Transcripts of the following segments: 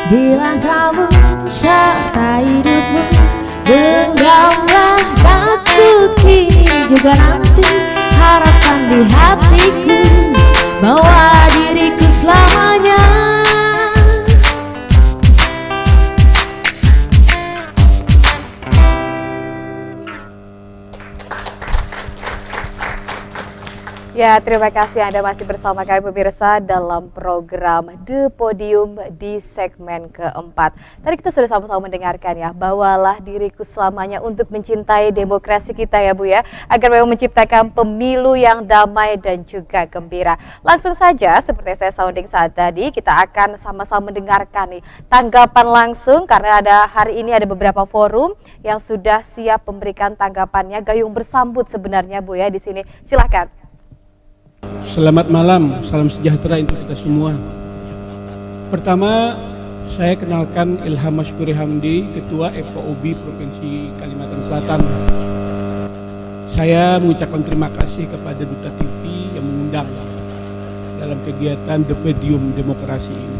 di langkahmu serta hidupmu. Genggamlah batu kini juga nanti, harapan di hatiku bawa diriku selamanya. Ya, terima kasih Anda masih bersama kami pemirsa dalam program The Podium di segmen keempat. Tadi kita sudah sama-sama mendengarkan ya, bawalah diriku selamanya untuk mencintai demokrasi kita ya Bu ya, agar memang menciptakan pemilu yang damai dan juga gembira. Langsung saja seperti saya sounding saat tadi, kita akan sama-sama mendengarkan nih tanggapan langsung karena hari ini ada beberapa forum yang sudah siap memberikan tanggapannya, gayung bersambut sebenarnya Bu ya di sini. Silakan. Selamat malam, salam sejahtera untuk kita semua. Pertama, saya kenalkan Ilham Mashkuri Hamdi, Ketua FKUBI Provinsi Kalimantan Selatan. Saya mengucapkan terima kasih kepada Duta TV yang mengundang dalam kegiatan The Podium Demokrasi ini.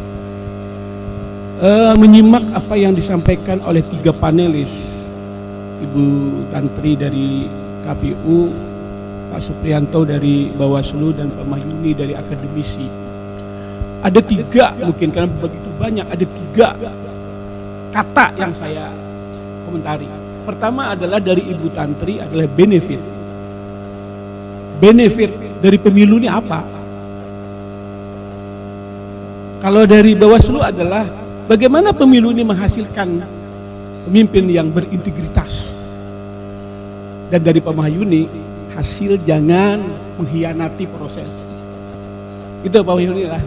Menyimak apa yang disampaikan oleh 3 panelis, Ibu Tantri dari KPU, Pak Supriyanto dari Bawaslu, dan Pak Mahyuni dari akademisi. Ada 3 mungkin karena begitu banyak, ada 3 kata yang saya komentari. Pertama adalah dari Ibu Tantri adalah benefit. Benefit dari pemilu ini apa? Kalau dari Bawaslu adalah bagaimana pemilu ini menghasilkan pemimpin yang berintegritas. Dan dari Pak Mahyuni, hasil jangan mengkhianati proses. Itu Pak Mahyuni lah.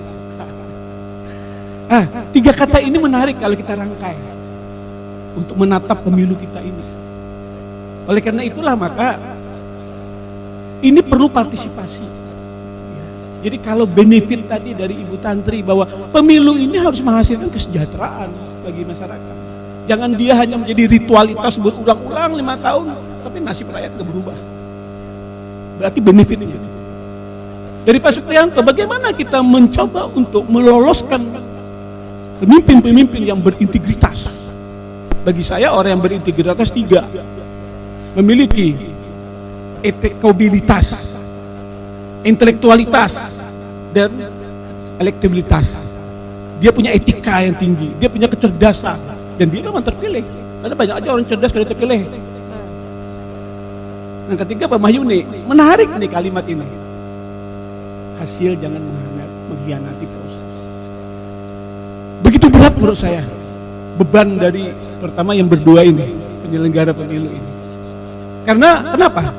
3 kata ini menarik kalau kita rangkai untuk menatap pemilu kita ini. Oleh karena itulah maka ini perlu partisipasi. Jadi kalau benefit tadi dari Ibu Tantri bahwa pemilu ini harus menghasilkan kesejahteraan bagi masyarakat. Jangan dia hanya menjadi ritualitas berulang-ulang 5 tahun, tapi nasib rakyat tidak berubah. Berarti benefitnya. Dari Pak Supriyanto, bagaimana kita mencoba untuk meloloskan pemimpin-pemimpin yang berintegritas. Bagi saya orang yang berintegritas 3. Memiliki etikabilitas, intelektualitas, dan elektabilitas. Dia punya etika yang tinggi, dia punya kecerdasan, dan dia memang terpilih. Karena banyak aja orang cerdas kalau terpilih. Yang ketiga Pak Mahyuni, menarik nih kalimat ini. Hasil jangan mengkhianati proses. Begitu berat menurut saya beban dari terutama yang berdua ini, penyelenggara pemilu ini. Karena kenapa?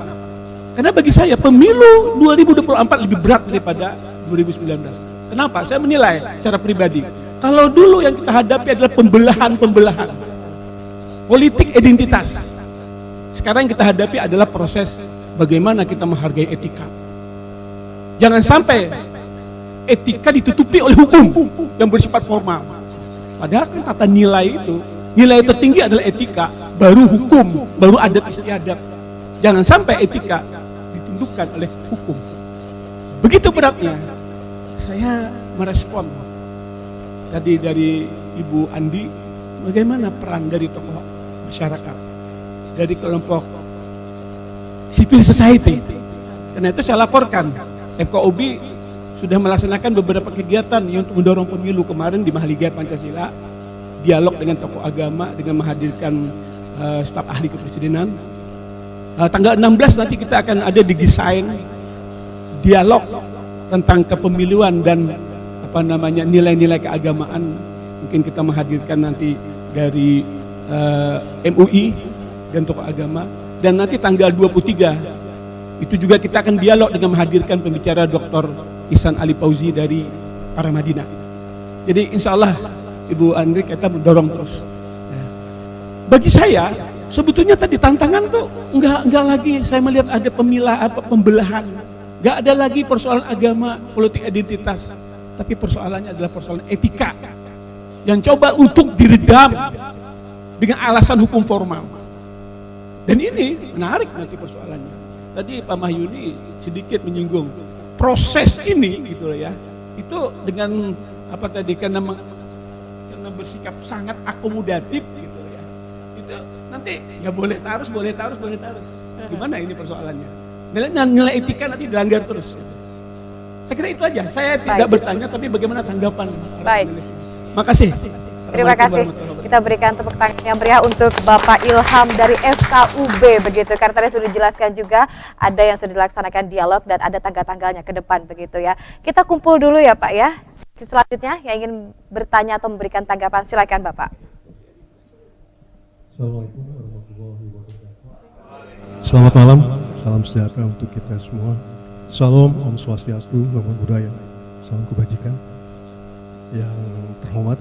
Karena bagi saya pemilu 2024 lebih berat daripada 2019. Kenapa? Saya menilai secara pribadi. Kalau dulu yang kita hadapi adalah pembelahan politik identitas. Sekarang yang kita hadapi adalah proses bagaimana kita menghargai etika. Jangan sampai etika ditutupi oleh hukum yang bersifat formal. Padahal kan tata nilai itu, nilai tertinggi adalah etika, baru hukum, baru adat istiadat. Jangan sampai etika ditundukkan oleh hukum. Begitu beratnya, saya merespon tadi dari Ibu Andi, bagaimana peran dari tokoh masyarakat, dari kelompok civil society. Karena itu saya laporkan, FKUBI sudah melaksanakan beberapa kegiatan yang untuk mendorong pemilu. Kemarin di Mahaligai Pancasila, dialog dengan tokoh agama dengan menghadirkan staf ahli kepresidenan. Tanggal 16 nanti kita akan ada di desain dialog tentang kepemiluan dan nilai-nilai keagamaan. Mungkin kita menghadirkan nanti dari MUI dan tokoh agama, dan nanti tanggal 23 itu juga kita akan dialog dengan menghadirkan pembicara Dr. Ihsan Ali Fauzi dari Paramadina. Jadi insya Allah Ibu Andri kita mendorong terus. Bagi saya sebetulnya tadi tantangan tuh enggak lagi saya melihat ada pembelahan, enggak ada lagi persoalan agama, politik identitas, tapi persoalannya adalah persoalan etika yang coba untuk diredam dengan alasan hukum formal. Dan ini menarik nanti persoalannya. Tadi Pak Mahyuni sedikit menyinggung proses ini gitu ya. Itu dengan karena karena bersikap sangat akomodatif gitu ya, itu nanti ya boleh taruh. Gimana ini persoalannya? Nilai etika nanti dilanggar terus. Saya kira itu aja. Saya tidak bertanya, tapi bagaimana tanggapan para panelis ini. Makasih. Terima kasih. Kita berikan tepuk tangan yang meriah untuk Bapak Ilham dari FKUB begitu. Karena tadi sudah dijelaskan juga ada yang sudah dilaksanakan dialog dan ada tanggal-tanggalnya ke depan begitu ya. Kita kumpul dulu ya Pak ya. Selanjutnya yang ingin bertanya atau memberikan tanggapan silakan Bapak. Assalamualaikum warahmatullahi wabarakatuh. Selamat malam, salam sejahtera untuk kita semua. Salam, Om Swastiastu, Namo Buddhaya, salam kebajikan. Yang terhormat,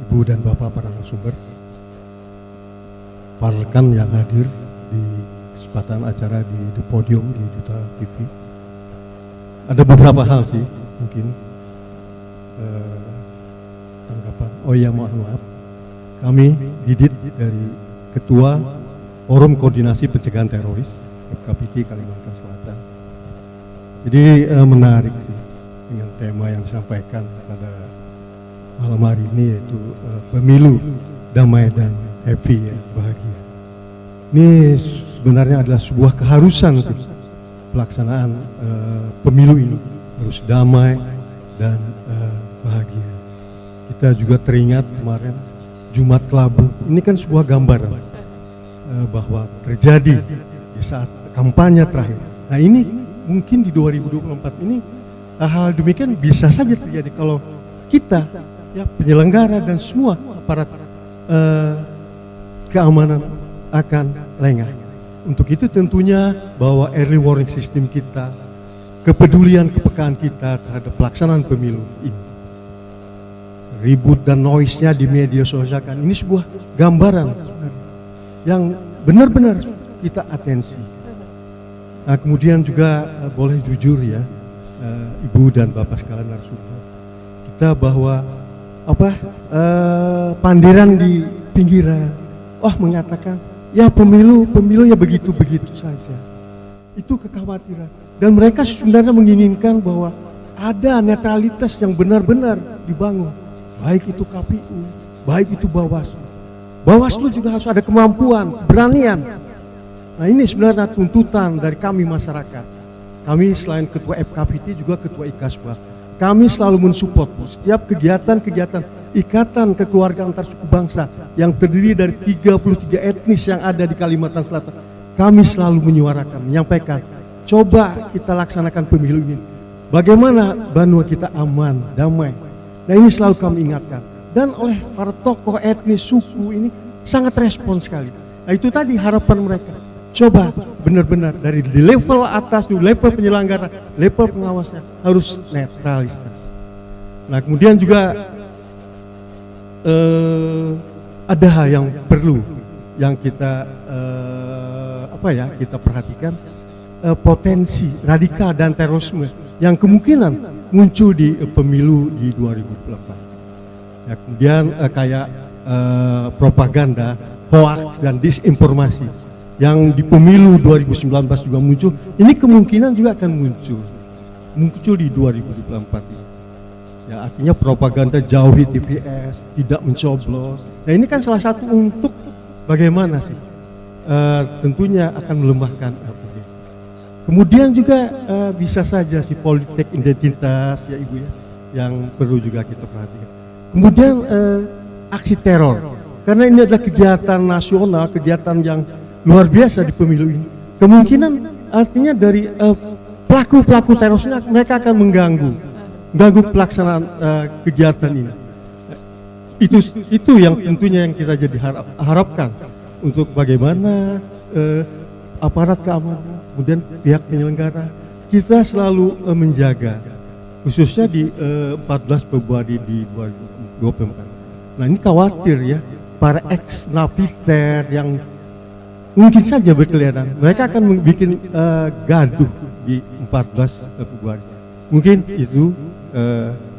Ibu dan Bapak para narasumber, para rekan yang hadir di kesempatan acara di The Podium di Duta TV. Ada beberapa hal sih, mungkin tanggapan. Oh iya, mohon maaf. Kami Didit dari Ketua Forum Koordinasi Pencegahan Teroris FKPT Kalimantan Selatan. Jadi menarik sih dengan tema yang disampaikan pada malam hari ini, yaitu pemilu damai dan happy ya, bahagia. Ini sebenarnya adalah sebuah keharusan sih, pelaksanaan pemilu ini harus damai dan bahagia. Kita juga teringat kemarin Jumat Kelabu, ini kan sebuah gambaran bahwa terjadi di saat kampanye terakhir. Nah ini mungkin di 2024 ini hal demikian bisa saja terjadi kalau kita ya penyelenggara dan semua aparat keamanan akan lengah. Untuk itu tentunya bahwa early warning system kita, kepedulian kepekaan kita terhadap pelaksanaan pemilu ini, ribut dan noise-nya di media sosial kan ini sebuah gambaran yang benar-benar kita atensi. Nah, kemudian juga boleh jujur ya, Ibu dan Bapak sekalian narasumber, kita bahwa pandiran di pinggiran, mengatakan ya pemilu ya begitu-begitu saja. Itu kekhawatiran. Dan mereka sebenarnya menginginkan bahwa ada netralitas yang benar-benar dibangun. Baik itu KPU, baik itu Bawaslu. Bawaslu juga harus ada kemampuan, keberanian. Nah ini sebenarnya tuntutan dari kami masyarakat. Kami selain ketua FKPT juga ketua IKASBA. Kami selalu mensupport setiap kegiatan-kegiatan ikatan kekeluargaan antar suku bangsa yang terdiri dari 33 etnis yang ada di Kalimantan Selatan. Kami selalu menyuarakan, menyampaikan, coba kita laksanakan pemilu ini. Bagaimana Banua kita aman, damai. Nah ini selalu kami ingatkan. Dan oleh para tokoh etnis suku ini sangat respon sekali. Nah itu tadi harapan mereka. Coba benar-benar dari di level atas, di level penyelenggara, level pengawasnya harus netralitas. Nah kemudian juga ada hal yang perlu yang kita kita perhatikan, potensi radikal dan terorisme yang kemungkinan muncul di pemilu di 2024. Ya, kemudian kayak propaganda, hoax dan disinformasi yang di pemilu 2019 juga muncul. Ini kemungkinan juga akan muncul di 2024 ini. Ya, artinya propaganda jauhi TPS, tidak mencoblos. Nah ini kan salah satu untuk bagaimana sih tentunya akan melemahkan APD. Kemudian juga bisa saja si politik identitas ya Ibu ya, yang perlu juga kita perhatikan. Kemudian aksi teror, karena ini adalah kegiatan nasional, kegiatan yang luar biasa di pemilu ini. Kemungkinan artinya dari pelaku-pelaku terorisnya mereka akan mengganggu pelaksanaan kegiatan ini. Itu yang tentunya yang kita jadi harapkan untuk bagaimana aparat keamanan, kemudian pihak penyelenggara kita selalu menjaga, khususnya di 14 Februari di 2024. Nah ini khawatir ya, para ex-napiter yang mungkin saja berkeliaran, mereka akan bikin gaduh di 14 Februari. Mungkin itu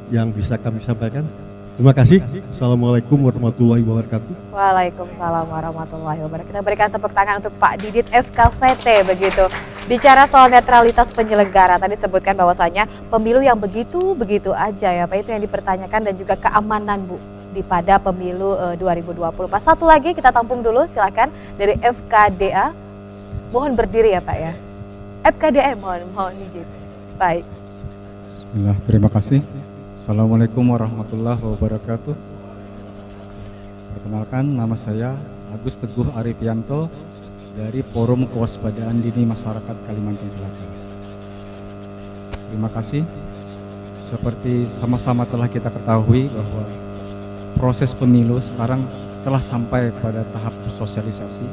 yang bisa kami sampaikan. Terima kasih. Assalamualaikum warahmatullahi wabarakatuh. Waalaikumsalam warahmatullahi wabarakatuh. Kita berikan tepuk tangan untuk Pak Didit FKVT begitu. Bicara soal netralitas penyelenggara, tadi sebutkan bahwasanya pemilu yang begitu aja ya Pak, itu yang dipertanyakan, dan juga keamanan Bu di pada pemilu 2024. Satu lagi kita tampung dulu, silakan dari FKDA. Mohon berdiri ya Pak ya. FKDA mohon izin. Baik. Bismillah, terima kasih. Assalamualaikum warahmatullahi wabarakatuh. Perkenalkan, nama saya Agus Teguh Arifianto dari Forum Kewaspadaan Dini Masyarakat Kalimantan Selatan. Terima kasih. Seperti sama-sama telah kita ketahui bahwa proses pemilu sekarang telah sampai pada tahap sosialisasi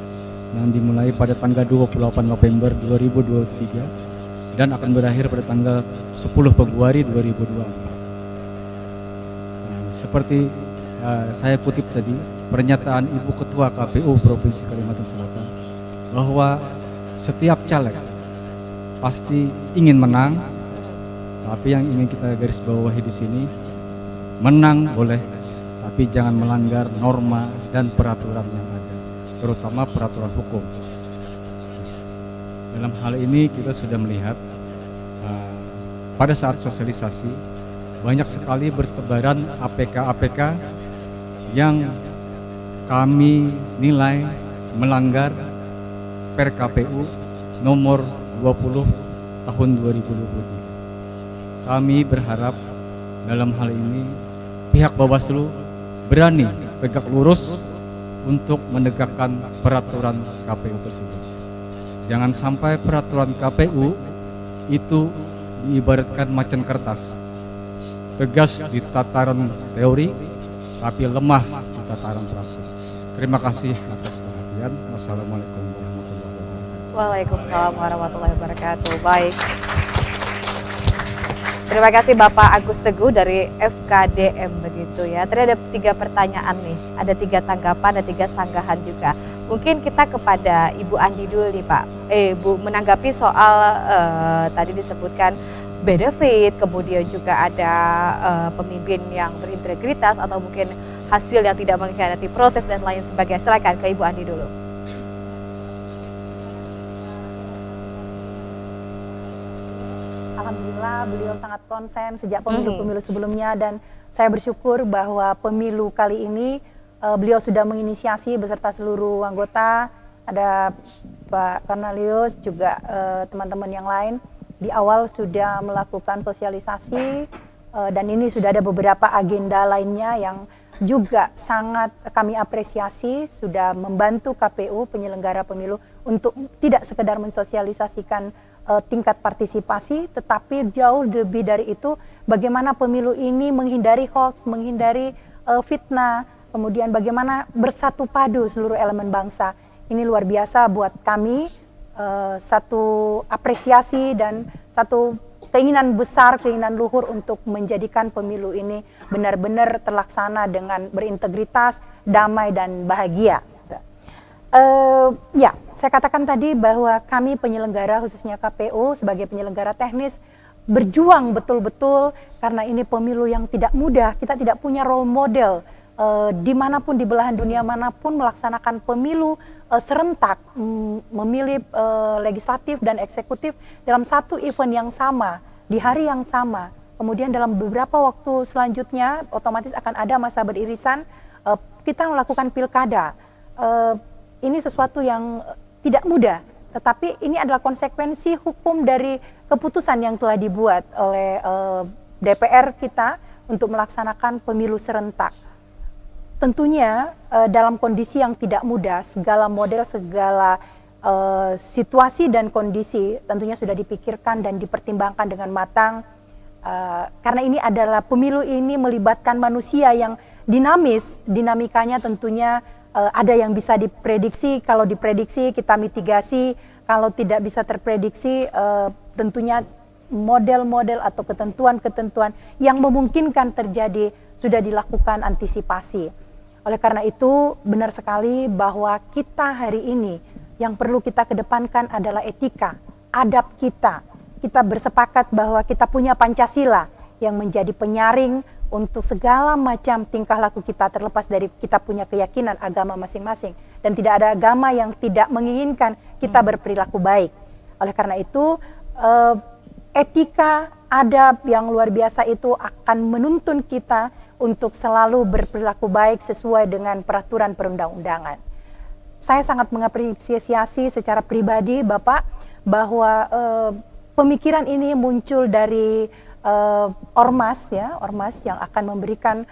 yang dimulai pada tanggal 28 November 2023 dan akan berakhir pada tanggal 10 Februari 2024. Seperti saya kutip tadi pernyataan Ibu Ketua KPU Provinsi Kalimantan Selatan bahwa setiap caleg pasti ingin menang, tapi yang ingin kita garis bawahi di sini, menang boleh, tapi jangan melanggar norma dan peraturan yang ada, terutama peraturan hukum. Dalam hal ini kita sudah melihat pada saat sosialisasi banyak sekali bertebaran APK-APK yang kami nilai melanggar Per KPU nomor 20 tahun 2023. Kami berharap dalam hal ini pihak Bawaslu berani tegak lurus untuk menegakkan peraturan KPU tersebut. Jangan sampai peraturan KPU itu diibaratkan macan kertas, tegas di tataran teori tapi lemah di tataran praktik. Terima kasih atas perhatian. Wassalamualaikum warahmatullahi wabarakatuh. Waalaikumsalam warahmatullahi wabarakatuh. Baik. Terima kasih Bapak Agus Teguh dari FKDM begitu ya. Tadi ada 3 pertanyaan nih, ada 3 tanggapan, ada 3 sanggahan juga. Mungkin kita kepada Ibu Andi dulu nih Pak. Bu, menanggapi soal tadi disebutkan benefit, kemudian juga ada pemimpin yang berintegritas atau mungkin hasil yang tidak mengkhianati proses dan lain sebagainya. Silakan ke Ibu Andi dulu. Alhamdulillah beliau sangat konsen sejak pemilu-pemilu sebelumnya, dan saya bersyukur bahwa pemilu kali ini beliau sudah menginisiasi beserta seluruh anggota, ada Pak Cornelius juga teman-teman yang lain di awal sudah melakukan sosialisasi, dan ini sudah ada beberapa agenda lainnya yang juga sangat kami apresiasi, sudah membantu KPU penyelenggara pemilu untuk tidak sekedar mensosialisasikan tingkat partisipasi, tetapi jauh lebih dari itu bagaimana pemilu ini menghindari hoax, menghindari fitnah, kemudian bagaimana bersatu padu seluruh elemen bangsa. Ini luar biasa buat kami, satu apresiasi dan satu keinginan besar, keinginan luhur untuk menjadikan pemilu ini benar-benar terlaksana dengan berintegritas, damai dan bahagia. Ya, saya katakan tadi bahwa kami penyelenggara khususnya KPU sebagai penyelenggara teknis berjuang betul-betul karena ini pemilu yang tidak mudah. Kita tidak punya role model dimanapun di belahan dunia manapun melaksanakan pemilu serentak, memilih legislatif dan eksekutif dalam satu event yang sama di hari yang sama. Kemudian dalam beberapa waktu selanjutnya otomatis akan ada masa beririsan, kita melakukan pilkada. Ini sesuatu yang tidak mudah, tetapi ini adalah konsekuensi hukum dari keputusan yang telah dibuat oleh DPR kita untuk melaksanakan pemilu serentak. Tentunya dalam kondisi yang tidak mudah, segala model, segala situasi dan kondisi tentunya sudah dipikirkan dan dipertimbangkan dengan matang. Karena ini adalah pemilu ini melibatkan manusia yang dinamis, dinamikanya tentunya ada yang bisa diprediksi, kalau diprediksi kita mitigasi, kalau tidak bisa terprediksi tentunya model-model atau ketentuan-ketentuan yang memungkinkan terjadi sudah dilakukan antisipasi. Oleh karena itu benar sekali bahwa kita hari ini yang perlu kita kedepankan adalah etika, adab kita. Kita bersepakat bahwa kita punya Pancasila yang menjadi penyaring untuk segala macam tingkah laku kita terlepas dari kita punya keyakinan agama masing-masing, dan tidak ada agama yang tidak menginginkan kita berperilaku baik. Oleh karena itu etika, adab yang luar biasa itu akan menuntun kita untuk selalu berperilaku baik sesuai dengan peraturan perundang-undangan. Saya sangat mengapresiasi secara pribadi Bapak bahwa pemikiran ini muncul dari ormas yang akan memberikan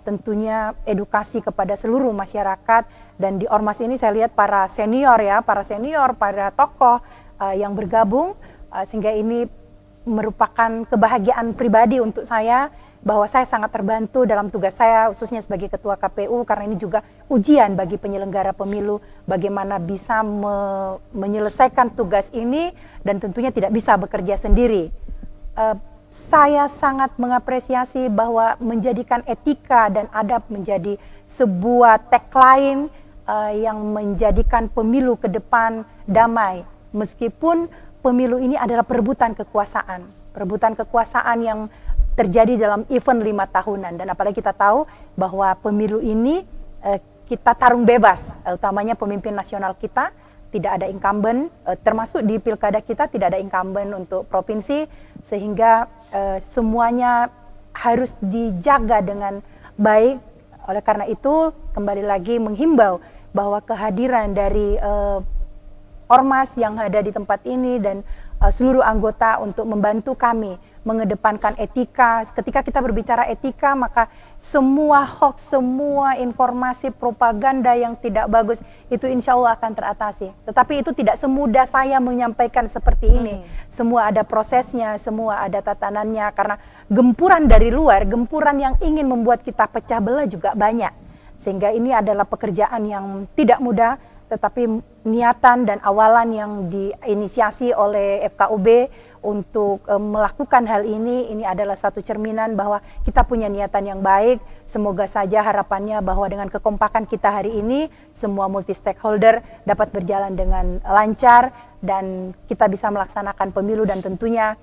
tentunya edukasi kepada seluruh masyarakat, dan di ormas ini saya lihat para senior, para tokoh yang bergabung, sehingga ini merupakan kebahagiaan pribadi untuk saya bahwa saya sangat terbantu dalam tugas saya khususnya sebagai Ketua KPU, karena ini juga ujian bagi penyelenggara pemilu bagaimana bisa menyelesaikan tugas ini dan tentunya tidak bisa bekerja sendiri. Saya sangat mengapresiasi bahwa menjadikan etika dan adab menjadi sebuah tagline yang menjadikan pemilu ke depan damai, meskipun pemilu ini adalah perebutan kekuasaan yang terjadi dalam event 5 tahunan, dan apalagi kita tahu bahwa pemilu ini kita tarung bebas, utamanya pemimpin nasional kita, tidak ada incumbent, termasuk di pilkada kita tidak ada incumbent untuk provinsi, sehingga semuanya harus dijaga dengan baik. Oleh karena itu kembali lagi menghimbau bahwa kehadiran dari ormas yang ada di tempat ini dan seluruh anggota untuk membantu kami mengedepankan etika. Ketika kita berbicara etika, maka semua hoax, semua informasi propaganda yang tidak bagus itu insya Allah akan teratasi. Tetapi itu tidak semudah saya menyampaikan seperti ini. Semua ada prosesnya, semua ada tatanannya, karena gempuran dari luar, gempuran yang ingin membuat kita pecah belah juga banyak. Sehingga ini adalah pekerjaan yang tidak mudah, tetapi niatan dan awalan yang diinisiasi oleh FKUB untuk melakukan hal ini adalah suatu cerminan bahwa kita punya niatan yang baik. Semoga saja harapannya bahwa dengan kekompakan kita hari ini, semua multi stakeholder dapat berjalan dengan lancar dan kita bisa melaksanakan pemilu, dan tentunya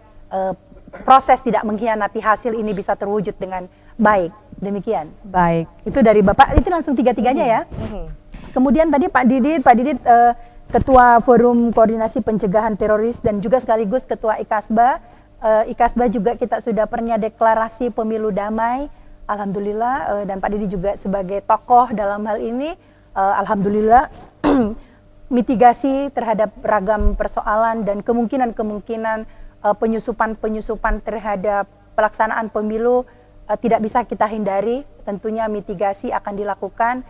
proses tidak mengkhianati hasil ini bisa terwujud dengan baik. Demikian. Baik. Itu dari Bapak, itu langsung tiga-tiganya ya. Kemudian tadi Pak Didit Ketua Forum Koordinasi Pencegahan Teroris dan juga sekaligus Ketua IKASBA. IKASBA juga kita sudah pernah deklarasi pemilu damai, alhamdulillah, dan Pak Didit juga sebagai tokoh dalam hal ini, alhamdulillah, mitigasi terhadap ragam persoalan dan kemungkinan penyusupan terhadap pelaksanaan pemilu tidak bisa kita hindari, tentunya mitigasi akan dilakukan.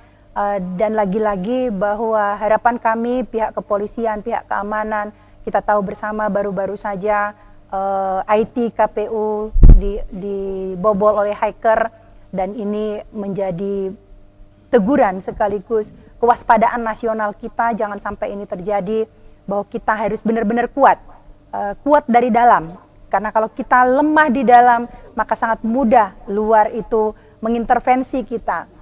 Dan lagi-lagi bahwa harapan kami pihak kepolisian, pihak keamanan, kita tahu bersama baru-baru saja IT KPU dibobol oleh hacker, dan ini menjadi teguran sekaligus kewaspadaan nasional kita, jangan sampai ini terjadi, bahwa kita harus benar-benar kuat dari dalam, karena kalau kita lemah di dalam maka sangat mudah luar itu mengintervensi kita.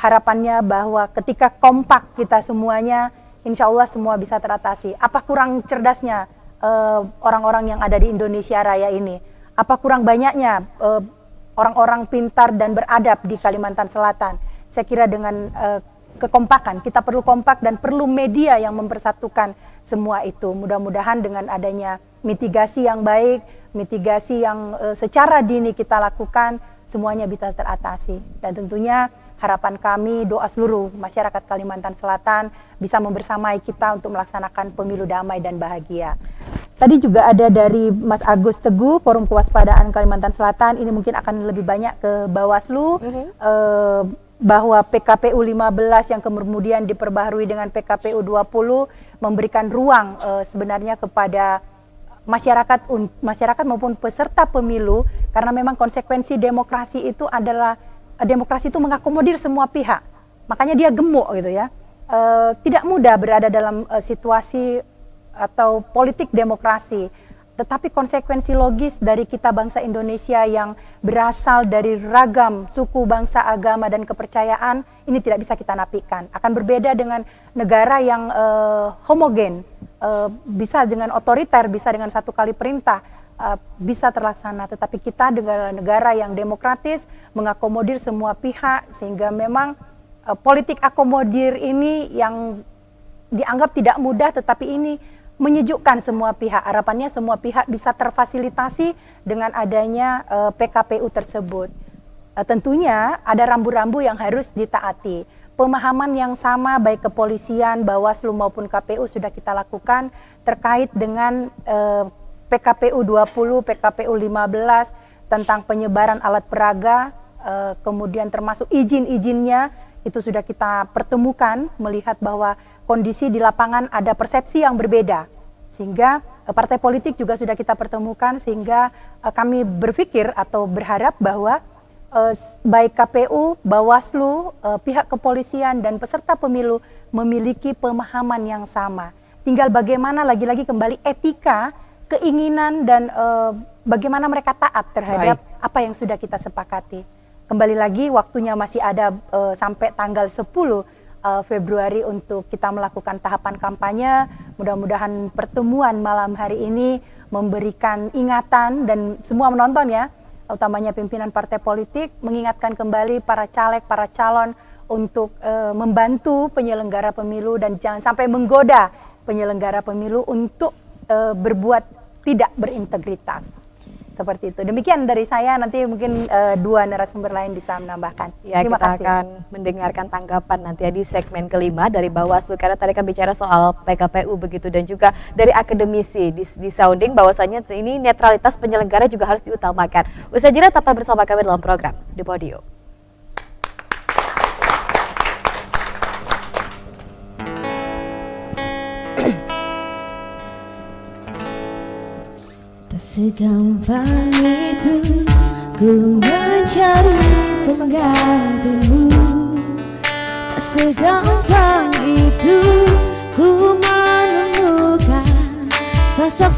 Harapannya bahwa ketika kompak kita semuanya, insya Allah semua bisa teratasi. Apa kurang cerdasnya orang-orang yang ada di Indonesia Raya ini? Apa kurang banyaknya orang-orang pintar dan beradab di Kalimantan Selatan? Saya kira dengan kekompakan, kita perlu kompak dan perlu media yang mempersatukan semua itu. Mudah-mudahan dengan adanya mitigasi yang baik, mitigasi yang secara dini kita lakukan, semuanya bisa teratasi. Dan tentunya harapan kami, doa seluruh masyarakat Kalimantan Selatan bisa membersamai kita untuk melaksanakan pemilu damai dan bahagia. Tadi juga ada dari Mas Agus Teguh, Forum Kewaspadaan Kalimantan Selatan, ini mungkin akan lebih banyak ke Bawaslu, bahwa PKPU 15 yang kemudian diperbaharui dengan PKPU 20 memberikan ruang sebenarnya kepada masyarakat maupun peserta pemilu, karena memang konsekuensi demokrasi itu adalah demokrasi itu mengakomodir semua pihak, makanya dia gemuk gitu ya. Tidak mudah berada dalam situasi atau politik demokrasi, tetapi konsekuensi logis dari kita bangsa Indonesia yang berasal dari ragam suku, bangsa, agama, dan kepercayaan, ini tidak bisa kita nafikan. Akan berbeda dengan negara yang homogen, bisa dengan otoriter, bisa dengan satu kali perintah, bisa terlaksana, tetapi kita dengan negara yang demokratis, mengakomodir semua pihak, sehingga memang politik akomodir ini yang dianggap tidak mudah, tetapi ini menyejukkan semua pihak. Harapannya semua pihak bisa terfasilitasi dengan adanya PKPU tersebut. Tentunya ada rambu-rambu yang harus ditaati. Pemahaman yang sama baik kepolisian, Bawaslu maupun KPU sudah kita lakukan terkait dengan PKPU 20, PKPU 15 tentang penyebaran alat peraga, kemudian termasuk izin-izinnya itu sudah kita pertemukan, melihat bahwa kondisi di lapangan ada persepsi yang berbeda, sehingga partai politik juga sudah kita pertemukan, sehingga kami berpikir atau berharap bahwa baik KPU, Bawaslu, pihak kepolisian dan peserta pemilu memiliki pemahaman yang sama. Tinggal bagaimana lagi-lagi kembali etika, keinginan dan bagaimana mereka taat terhadap apa yang sudah kita sepakati. Kembali lagi waktunya masih ada sampai tanggal 10 Februari untuk kita melakukan tahapan kampanye. Mudah-mudahan pertemuan malam hari ini memberikan ingatan dan semua menonton ya, utamanya pimpinan partai politik, mengingatkan kembali para caleg, para calon untuk membantu penyelenggara pemilu dan jangan sampai menggoda penyelenggara pemilu untuk berbuat tidak berintegritas. Seperti itu. Demikian dari saya, nanti mungkin dua narasumber lain bisa menambahkan. Ya, Terima kita kasih. akan mendengarkan tanggapan nanti ya di segmen kelima dari Bawaslu, karena tadi kan bicara soal PKPU begitu, dan juga dari akademisi di sounding bahwasanya ini netralitas penyelenggara juga harus diutamakan. Usai jeda tetap bersama kami dalam program The Podium. Segampang itu ku mencari penggantimu, tak segampang itu ku menemukan sosok